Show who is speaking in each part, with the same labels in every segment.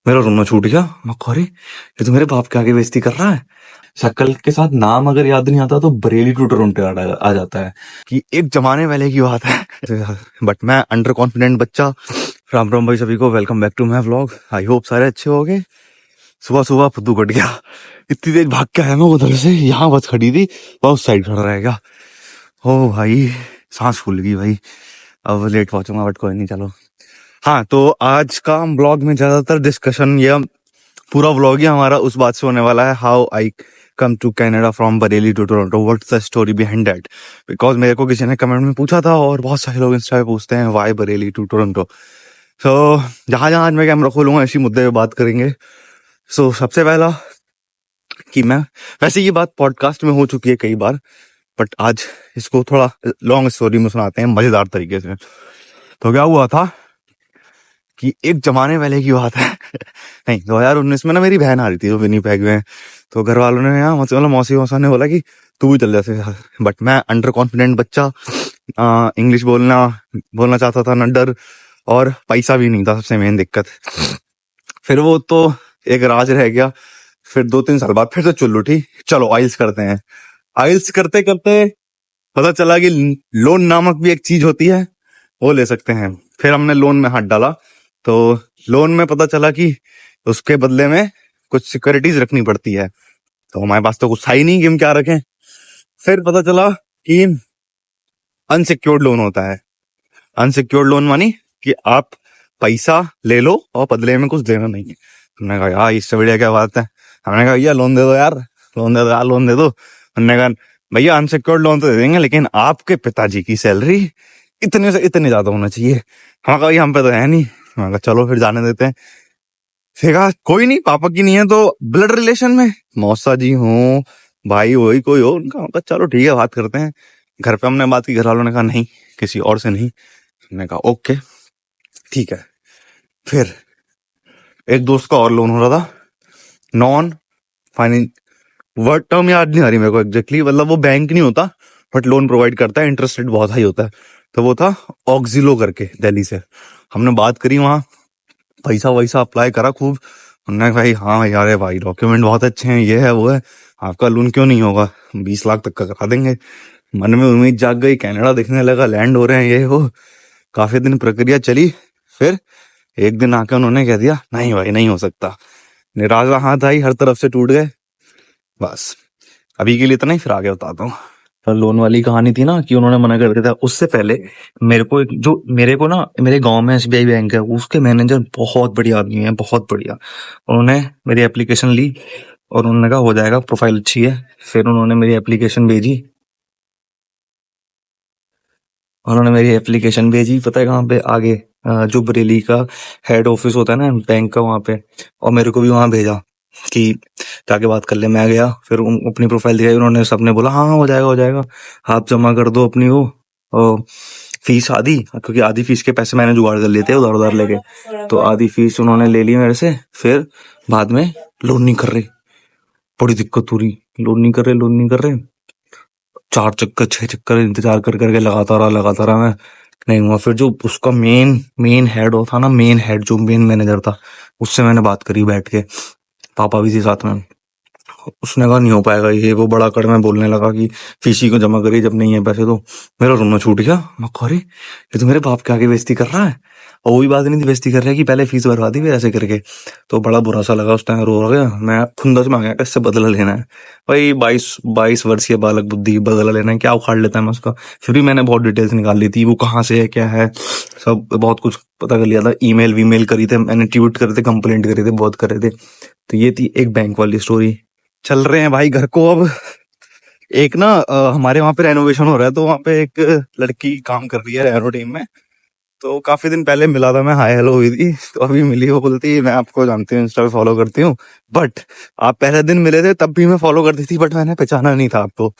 Speaker 1: मेरा रोना छूट गया। मैं कहा, अरे ये तो मेरे बाप के आगे बेइज्जती कर रहा है। शक्ल के साथ नाम अगर याद नहीं आता तो बरेली टू टोरंटो आ जाता है कि एक जमाने पहले की बात है। बट मैं अंडर कॉन्फिडेंट बच्चा। राम राम भाई सभी को, welcome back to my vlog. I hope सारे अच्छे हो गए। सुबह सुबह फुद्दू कट गया, इतनी देर भाग के आया मैं उधर से। यहाँ बस खड़ी थी, वह उस साइड खड़ा रहेगा। ओ भाई, सांस फूल गई भाई। अब लेट पहुंचूंगा बट कोई नहीं, चलो। हाँ, तो आज का ब्लॉग में ज्यादातर डिस्कशन, ये पूरा व्लॉग ही हमारा उस बात से होने वाला है, how I come to Canada from Bareilly to Toronto, what's the story behind that. Because मेरे को किसी ने कमेंट में पूछा था और बहुत सारे लोग इंस्टा पे पूछते हैं वाई बरेली टू टोरंटो। सो जहां जहां आज मैं कैमरा खोलूंगा इसी मुद्दे पे बात करेंगे। सो सबसे पहला कि मैं, वैसे ये बात पॉडकास्ट में हो चुकी है कई बार, बट आज इसको थोड़ा लॉन्ग स्टोरी में सुनाते हैं मजेदार तरीके से। तो क्या हुआ था कि एक जमाने पहले की बात है। नहीं, 2019 में ना मेरी बहन आ रही थी वो विनीपेग में। तो घर वालों ने यहाँ मतलब मौसी मौसा ने बोला कि तू भी चल जा। बट मैं अंडर कॉन्फिडेंट बच्चा, इंग्लिश बोलना चाहता था, न डर, और पैसा भी नहीं था, सबसे मेन दिक्कत। फिर वो तो एक राज रह गया। फिर 2-3 साल बाद फिर से चुल उठी, चलो आइल्स करते हैं। आइल्स करते करते पता चला कि लोन नामक भी एक चीज होती है, वो ले सकते हैं। फिर हमने लोन में हाथ डाला, तो लोन में पता चला कि उसके बदले में कुछ सिक्योरिटीज रखनी पड़ती है। तो हमारे पास तो कुछ था ही नहीं कि हम क्या रखें। फिर पता चला कि अनसिक्योर्ड लोन होता है। अनसिक्योर्ड लोन मानी कि आप पैसा ले लो और बदले में कुछ देना नहीं है। हमने कहा यार इससे बढ़िया क्या बात है। हमने कहा भैया लोन दे दो यार, लोन दे दो यार, लोन दे दो। हमने कहा भैया अनसिक्योर्ड लोन तो दे देंगे, लेकिन आपके पिताजी की सैलरी इतने से इतने ज्यादा होना चाहिए। हमारा कहा हम पे तो है नहीं। मैं कहा चलो फिर जाने देते हैं। फिर कहा कोई नहीं, पापा की नहीं है तो ब्लड रिलेशन में मौसा जी हो, भाई वही कोई हो। उनका कहा चलो ठीक है, बात करते हैं। घर पे हमने बात की, घर वालों ने कहा नहीं, किसी और से नहीं। हमने कहा ओके ठीक है। फिर एक दोस्त का और लोन हो रहा था, नॉन फाइनेंस, वर्ड टर्म याद नहीं आ रही मेरे को एग्जैक्टली, मतलब वो बैंक नहीं होता बट लोन प्रोवाइड करता है, इंटरेस्ट रेट बहुत हाई होता है। तो वो था ऑक्जिलो करके, दिल्ली से। हमने बात करी वहाँ, पैसा वैसा अप्लाई करा खूब। उन्होंने कहा भाई हाँ यार है भाई, डॉक्यूमेंट बहुत अच्छे हैं, ये है वो है, आपका लोन क्यों नहीं होगा, 20 लाख तक का करा देंगे। मन में उम्मीद जाग गई, कनाडा दिखने लगा, लैंड हो रहे हैं ये हो। काफी दिन प्रक्रिया चली। फिर एक दिन आके उन्होंने कह दिया नहीं भाई नहीं हो सकता। निराशा हाथ आई, हर तरफ से टूट गए। बस अभी के लिए इतना ही, फिर आगे बताता हूँ। तो लोन वाली कहानी थी ना कि उन्होंने मना कर दिया था। उससे पहले मेरे को ना, मेरे गांव में एसबीआई बैंक है, उसके मैनेजर बहुत बढ़िया आदमी है, बहुत बढ़िया। उन्होंने मेरी एप्लीकेशन ली और उन्होंने कहा हो जाएगा, प्रोफाइल अच्छी है। फिर उन्होंने मेरी एप्लीकेशन भेजी, पता है कहाँ पे, आगे जो बरेली का हेड ऑफिस होता है ना बैंक का, वहां पे। और मेरे को भी वहां भेजा कि जाके बात कर ले। मैं गया, फिर अपनी प्रोफाइल दिखाई, उन्होंने सबने बोला हाँ हाँ हो जाएगा हो जाएगा, आप जमा कर दो अपनी वो फीस आधी, क्योंकि आधी फीस के पैसे मैंने जुगाड़ कर लिए थे उधार उधार लेके। तो आधी फीस उन्होंने ले ली मेरे से। फिर बाद में लोन नहीं कर रहे, बड़ी दिक्कत हो रही, लोन नहीं कर रहे। 4 चक्कर 6 चक्कर इंतजार कर करके लगाता रहा मैं, नहीं हुआ। फिर जो उसका मेन हेड था ना, जो मेन मैनेजर था, उससे मैंने बात करी बैठ के, पापा भी थी साथ में। उसने कहा नहीं हो पाएगा ये वो, बड़ा कड़ में बोलने लगा कि फीसी को जमा करिए, जब नहीं है पैसे तो। मेरा रोना छूट गया। मैं कहा, अरे ये तो मेरे बाप के आगे बेइज्जती कर रहा है। और वो भी बात नहीं थी बेइज्जती कर रहा है कि पहले फीस भरवा दी फिर ऐसे करके। तो बड़ा बुरा सा लगा, उस टाइम रो गया मैं, खुंदस में आ गया, इससे बदला लेना है भाई। 22 वर्षीय बालक बुद्धि, बदला लेना है, क्या उखाड़ लेता है मैं उसका। फिर भी मैंने बहुत डिटेल्स निकाल ली थी, वो कहाँ से है क्या है, सब बहुत कुछ पता कर लिया था। ईमेल वीमेल करी थे मैंने, ट्वीट करे थे, कंप्लेंट करे थे, बहुत करे थे। तो ये थी एक बैंक वाली स्टोरी। चल रहे हैं भाई घर को अब। एक ना हमारे वहां पे रेनोवेशन हो रहा है, तो वहां पे एक लड़की काम कर रही है रेनो टीम में। तो काफी दिन पहले मिला था मैं, हाय हेलो हुई थी। तो अभी मिली, वो बोलती मैं आपको जानती हूँ, इंस्टा पे फॉलो करती हूँ, बट आप पहले दिन मिले थे तब भी मैं फॉलो करती थी, बट मैंने पहचाना नहीं था आपको।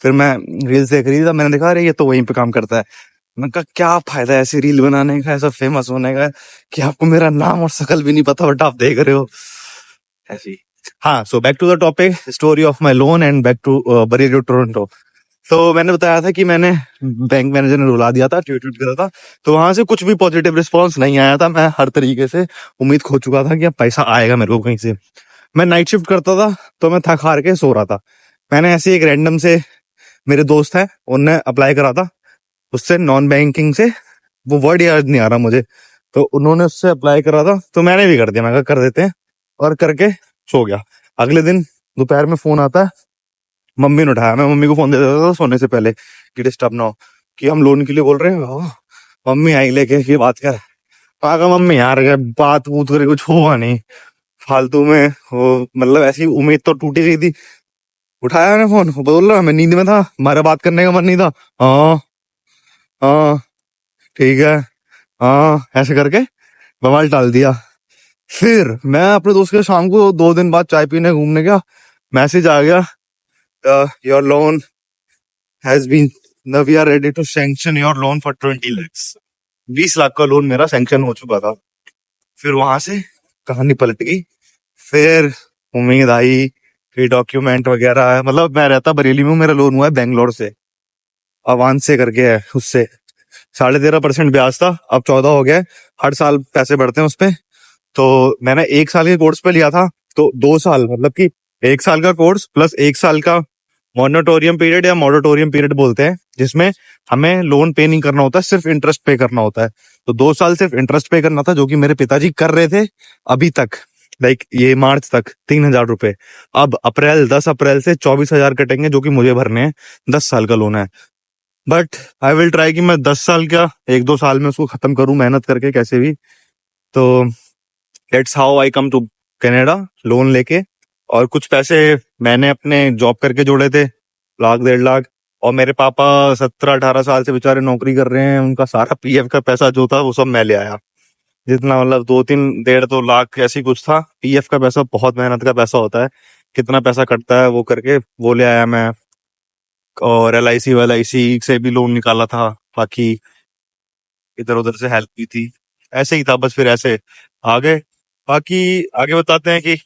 Speaker 1: फिर मैं रील्स देख रही थी, तब मैंने देखा अरे ये तो वहीं पे काम करता है। मैं कहा क्या फायदा है ऐसी रील बनाने का, ऐसा फेमस होने का, कि आपको मेरा नाम और शकल भी नहीं पता बट आप देख रहे हो ऐसी। हाँ, so back to the topic, story of my loan and back to Bareilly Toronto. तो मैंने बताया था कि मैंने बैंक मैनेजर ने रुला दिया था, ट्वीट करा था, तो वहां से कुछ भी पॉजिटिव रिस्पॉन्स नहीं आया था। मैं हर तरीके से उम्मीद खो चुका था कि अब पैसा आएगा मेरे को कहीं से। मैं नाइट शिफ्ट करता था तो मैं थक हार के सो रहा था। मैंने ऐसे एक रैंडम से, मेरे दोस्त है, उनने अप्लाई करा था उससे, नॉन बैंकिंग से, वो वर्ड याद नहीं आ रहा मुझे, तो उन्होंने उससे अप्लाई करा था, तो मैंने भी कर दिया। मैं कहा कर देते हैं, और करके सो गया। अगले दिन दोपहर में फोन आता है, मम्मी ने उठाया। मैं मम्मी को फोन दे देता था सोने से पहले कि डिस्टर्ब ना हो, कि हम लोन के लिए बोल रहे हैं। मम्मी आई लेके कि बात कर। मैं कहा मम्मी यार बात वूत करे कुछ हुआ नहीं, फालतू में वो, मतलब ऐसी उम्मीद तो टूटी गई थी। उठाया मैंने फोन, बोल रहा मैं नींद में था, हमारा बात करने का मन नहीं था। हाँ हाँ ठीक है, हाँ, ऐसे करके बवाल टाल दिया। फिर मैं अपने दोस्त के शाम को 2 दिन बाद चाय पीने घूमने गया, मैसेज आ गया, your loan has been, we are ready to sanction your loan for 20 lakhs। 20 lakh का लोन मेरा सैंक्शन हो चुका था। फिर वहां से कहानी पलट गई। फिर उम्मीद आई कि डॉक्यूमेंट वगैरह, मतलब मैं रहता बरेली में हूँ, मेरा लोन हुआ है बैंगलोर से, अवान से करके है, उससे 13.5% ब्याज था, अब 14 हो गया है। हर साल पैसे बढ़ते हैं उस पे। तो मैंने 1 साल के कोर्स पे लिया था, तो 2 साल, मतलब कि 1 साल का कोर्स प्लस 1 साल का मॉनिटोरियम पीरियड, या मॉडिटोरियम पीरियड बोलते हैं, जिसमें हमें लोन पे नहीं करना होता, सिर्फ इंटरेस्ट पे करना होता है। तो 2 साल सिर्फ इंटरेस्ट पे करना था, जो कि मेरे पिताजी कर रहे थे अभी तक, लाइक ये मार्च तक 3,000 रुपए। अब अप्रैल 10 अप्रैल से 24,000 कटेंगे, जो कि मुझे भरने हैं। 10 साल का लोन है, बट आई विल ट्राई कि मैं 10 साल का 1-2 साल में उसको खत्म करूं, मेहनत करके कैसे भी। तो that's how I come to Canada, loan लेके। और कुछ पैसे मैंने अपने जॉब करके जोड़े थे, 1 लाख 1.5 लाख। और मेरे पापा 17-18 साल से बेचारे नौकरी कर रहे हैं, उनका सारा पीएफ का पैसा जो था वो सब मैं ले आया। जितना, मतलब 2-3 1.5-2 लाख ऐसी कुछ था। पीएफ का पैसा बहुत मेहनत का पैसा होता है, कितना पैसा कटता है वो करके वो ले आया मैं। और LIC से भी लोन निकाला था, बाकी इधर उधर से हेल्प की थी। ऐसे ही था बस, फिर ऐसे आगे। बाकी आगे बताते हैं कि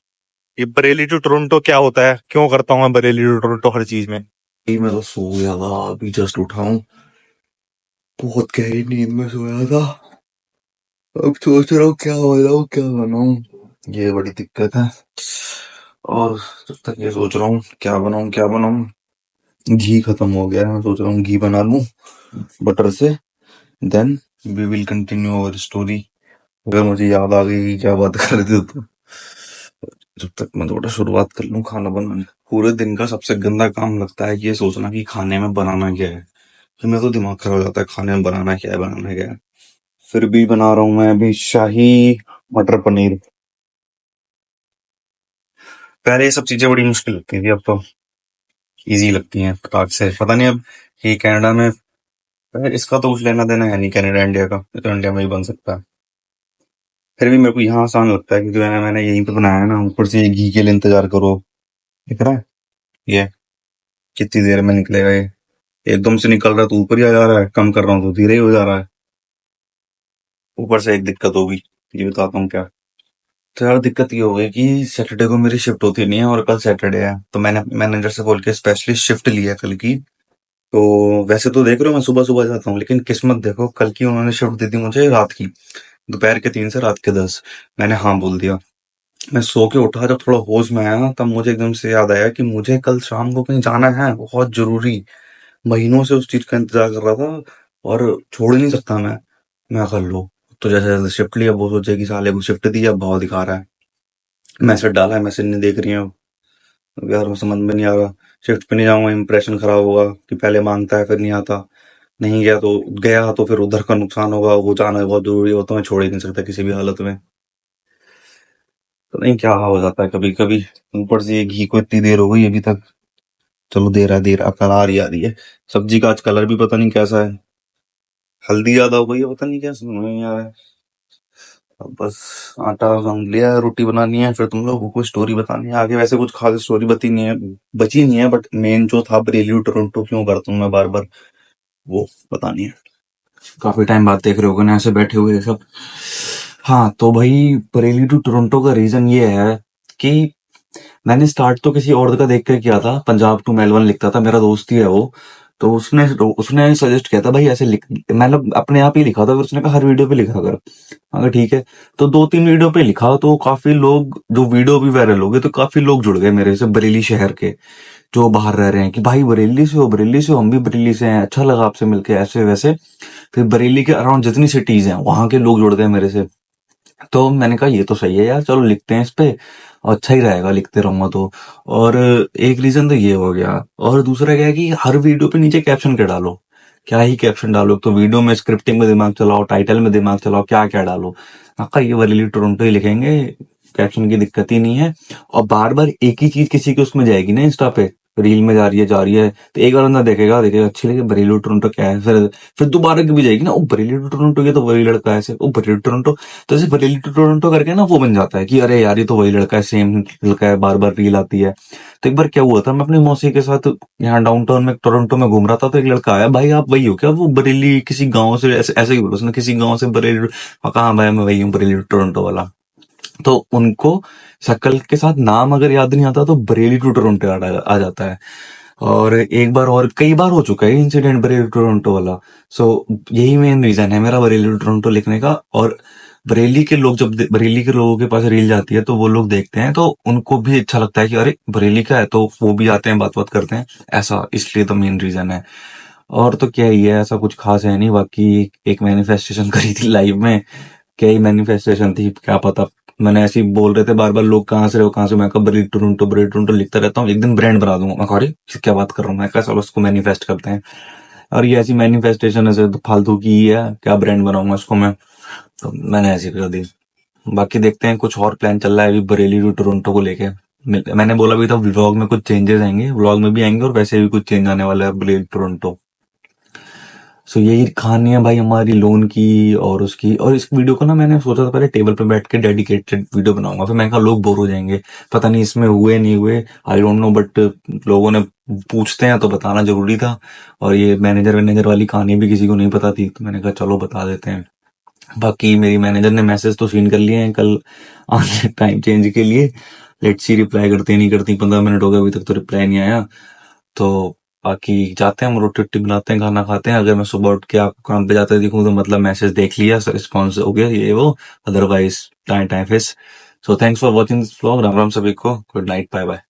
Speaker 1: ये बरेली टू टोरंटो क्या होता है, क्यों करता हूँ मैं बरेली टू टोरंटो हर चीज में। मैं तो सो गया था, अभी जस्ट उठा हूँ, बहुत गहरी नींद में सोया था। अब सोच रहा हूँ क्या बनाऊँ क्या बनाऊँ, ये बड़ी दिक्कत है। और जब तक ये सोच रहा हूँ क्या बनाऊँ क्या बनाऊँ, घी खत्म हो गया है। मैं सोच रहा हूँ घी बना लूँ बटर से, then we will continue our story. अगर मुझे याद आ गई कि क्या बात कर रहे थे तो, जब तक मैं थोड़ा शुरुआत कर लूँ खाना बनाने। पूरे दिन का सबसे गंदा काम लगता है ये सोचना कि खाने में बनाना क्या है। फिर मेरा तो दिमाग खराब हो जाता है, खाने में बनाना क्या है बनाना क्या है। फिर भी बना रहा हूँ मैं अभी शाही मटर पनीर। पहले ये सब चीजें बड़ी मुश्किल लगती थी, अब तो इजी लगती हैं फटाक से। पता नहीं अब ये कनाडा में, इसका तो कुछ लेना देना है नहीं कनाडा इंडिया का, ये तो इंडिया में ही बन सकता है। फिर भी मेरे को यहाँ आसान लगता है क्योंकि मैंने यहीं पे बनाया है ना। ऊपर से ये घी के लिए इंतजार करो, दिख रहा है ये कितनी देर में निकलेगा ये। एकदम से निकल रहा है तो ऊपर ही आ जा रहा है, कम कर रहा हूँ तो धीरे ही हो जा रहा है। ऊपर से एक दिक्कत होगी, ये बताता हूँ क्या। तो यार दिक्कत ये हो गई कि सैटरडे को मेरी शिफ्ट होती नहीं है, और कल सैटरडे है, तो मैंने मैनेजर से बोल के स्पेशली शिफ्ट ली है कल की। तो वैसे तो देख रहे हो मैं सुबह सुबह जाता हूँ, लेकिन किस्मत देखो, कल की उन्होंने शिफ्ट दी थी मुझे रात की, दोपहर के 3 से रात के 10। मैंने हाँ बोल दिया। मैं सो के उठा, जब थोड़ा होश में आया तब मुझे एकदम से याद आया कि मुझे कल शाम को कहीं जाना है बहुत जरूरी। महीनों से उस चीज का इंतजार कर रहा था, और छोड़ ही नहीं सकता मैं कर लो। तो जैसे जैसे शिफ्ट लिया, वो सोचे कि साले को शिफ्ट दी, अब भाव दिखा रहा है। मैसेज डाला है, मैसेज नहीं देख रही है। अब यार समझ में नहीं आ रहा, शिफ्ट पे नहीं जाऊंगा इंप्रेशन खराब होगा कि पहले मांगता है फिर नहीं आता। नहीं गया तो फिर उधर का नुकसान होगा, वो जाना है बहुत जरूरी हो तो मैं छोड़ ही नहीं सकता किसी भी हालत में। तो नहीं क्या हो जाता है कभी कभी। ऊपर से ये घी को इतनी देर हो गई अभी तक, चलो देर आ कल आ रही है। सब्जी का आज कलर भी पता नहीं कैसा है, हल्दी ज्यादा हो गई है, पता नहीं क्या समझ में नहीं आ रहा है। अब बस आटा गूंद लिया है, रोटी बनानी है, फिर तुम लोगों को स्टोरी बतानी है आगे। वैसे कुछ खास स्टोरी बची नहीं है, बट मेन जो था बरेली टोरंटो क्यों करता हूँ मैं बार बार, वो बतानी है। काफी टाइम बाद देख रहे होगे ना ऐसे बैठे हुए सब। हाँ तो भाई, बरेली टू टोरंटो का रीजन ये है कि मैंने स्टार्ट तो किसी और का देख कर किया था, पंजाब टू मेलबर्न लिखता था, मेरा दोस्त ही है वो। तो उसने उसने सजेस्ट किया था भाई ऐसे लिख, मतलब अपने आप ही लिखा था, फिर उसने कहा हर वीडियो पे लिखा कर। अगर ठीक है, तो 2-3 वीडियो पे लिखा, तो काफी लोग, जो वीडियो भी वायरल हो गए, तो काफी लोग जुड़ गए मेरे से बरेली शहर के, जो बाहर रह रहे हैं, कि भाई बरेली से हो, बरेली से हो, हम भी बरेली से हैं, अच्छा लगा आपसे मिलके, ऐसे वैसे। फिर बरेली के अराउंड जितनी सिटीज हैं वहां के लोग जुड़ गए मेरे से। तो मैंने कहा ये तो सही है यार, चलो लिखते हैं इस पे, अच्छा ही रहेगा लिखते रहूंगा तो। और एक रीजन तो ये हो गया, और दूसरा क्या है कि हर वीडियो पे नीचे कैप्शन क्या डालो, क्या ही कैप्शन डालो, तो वीडियो में स्क्रिप्टिंग में दिमाग चलाओ, टाइटल में दिमाग चलाओ, क्या क्या डालो। कहा ये बरेली टोरंटो ही लिखेंगे, कैप्शन की दिक्कत ही नहीं है। और बार बार एक ही चीज किसी के उसमें जाएगी ना, इंस्टा पे रील में जा रही है, तो एक बार बंदा देखेगा देखेगा अच्छी लगे, बरेली टोरंटो क्या है, फिर दोबारा की भी जाएगी ना, ओ बरेली टोरंटो, ये तो वही लड़का है ऐसे, ओ बरेली टोरंटो। तो ऐसे बरेली टू टोरंटो करके ना वो बन जाता है कि अरे यार ये तो वही लड़का है, सेम लड़का है, बार बार रील आती है। तो एक बार क्या हुआ था, मैं अपनी मौसी के साथ यहाँ डाउनटाउन में टोरंटो में घूम रहा था, तो एक लड़का आया, भाई आप वही हो क्या, वो बरेली किसी गांव से, ऐसे ऐसे ही बोला उसने, किसी गांव से बरेली। कहा भाई मैं वही हूँ, बरेली टोरंटो वाला। तो उनको शक्ल के साथ नाम अगर याद नहीं आता तो बरेली टू टोरंटो आ जाता है। और एक बार और कई बार हो चुका है इंसिडेंट बरेली टोरंटो वाला। सो यही मेन रीजन है मेरा बरेली टोरंटो लिखने का। और बरेली के लोग, जब बरेली के लोगों के पास रील जाती है तो वो लोग देखते हैं, तो उनको भी अच्छा लगता है कि अरे बरेली का है, तो वो भी आते हैं, बात बात करते हैं, ऐसा, इसलिए तो मेन रीजन है। और तो क्या ही है, ऐसा कुछ खास है नहीं, बाकी एक मैनिफेस्टेशन करी थी लाइव में। क्या ही मैनिफेस्टेशन थी, क्या पता। मैंने ऐसे ही बोल रहे थे बार बार लोग, कहाँ से रहे हो, कहाँ से, मैं कहा बरेली टोरंटो लिखता रहता हूँ, एक दिन ब्रांड बना दूंगा। मैं कहा अरे क्या बात कर रहा हूँ, मैं कहा चलो उसको मैनिफेस्ट करते हैं। और ये ऐसी मैनिफेस्टेशन ऐसे तो फालतू की ही है, क्या ब्रांड बनाऊंगा इसको मैं, तो मैंने ऐसी कर दी। बाकी देखते हैं, कुछ और प्लान चल रहा है अभी बरेली टू टोरंटो को लेके। मैंने बोला भी था व्लॉग में कुछ चेंजेस आएंगे, व्लॉग में भी आएंगे, और वैसे भी कुछ चेंज आने वाला है बरेली टोरंटो। सो यही कहानी है भाई हमारी लोन की और उसकी। और इस वीडियो को ना मैंने सोचा था पहले टेबल पे बैठ के डेडिकेटेड वीडियो बनाऊंगा, फिर मैंने कहा लोग बोर हो जाएंगे, पता नहीं इसमें हुए नहीं हुए, आई डोंट नो, बट लोगों ने पूछते हैं तो बताना जरूरी था। और ये मैनेजर वैनेजर वाली कहानी भी किसी को नहीं पता थी, तो मैंने कहा चलो बता देते हैं। बाकी मेरी मैनेजर ने मैसेज तो सीन कर लिए हैं कल आने टाइम चेंज के लिए, लेट्स सी रिप्लाई करती नहीं करती, 15 मिनट हो गए अभी तक तो रिप्लाई नहीं आया। तो बाकी जाते हैं, हम रोटी वोटी बनाते हैं, खाना खाते हैं। अगर मैं सुबह उठ के आपको काम पे जाते दिखूं तो मतलब मैसेज देख लिया, रिस्पॉन्स हो गया ये वो, otherwise time time face. So thanks for watching this vlog, Ram Ram सभी को, गुड नाइट, बाय बाय।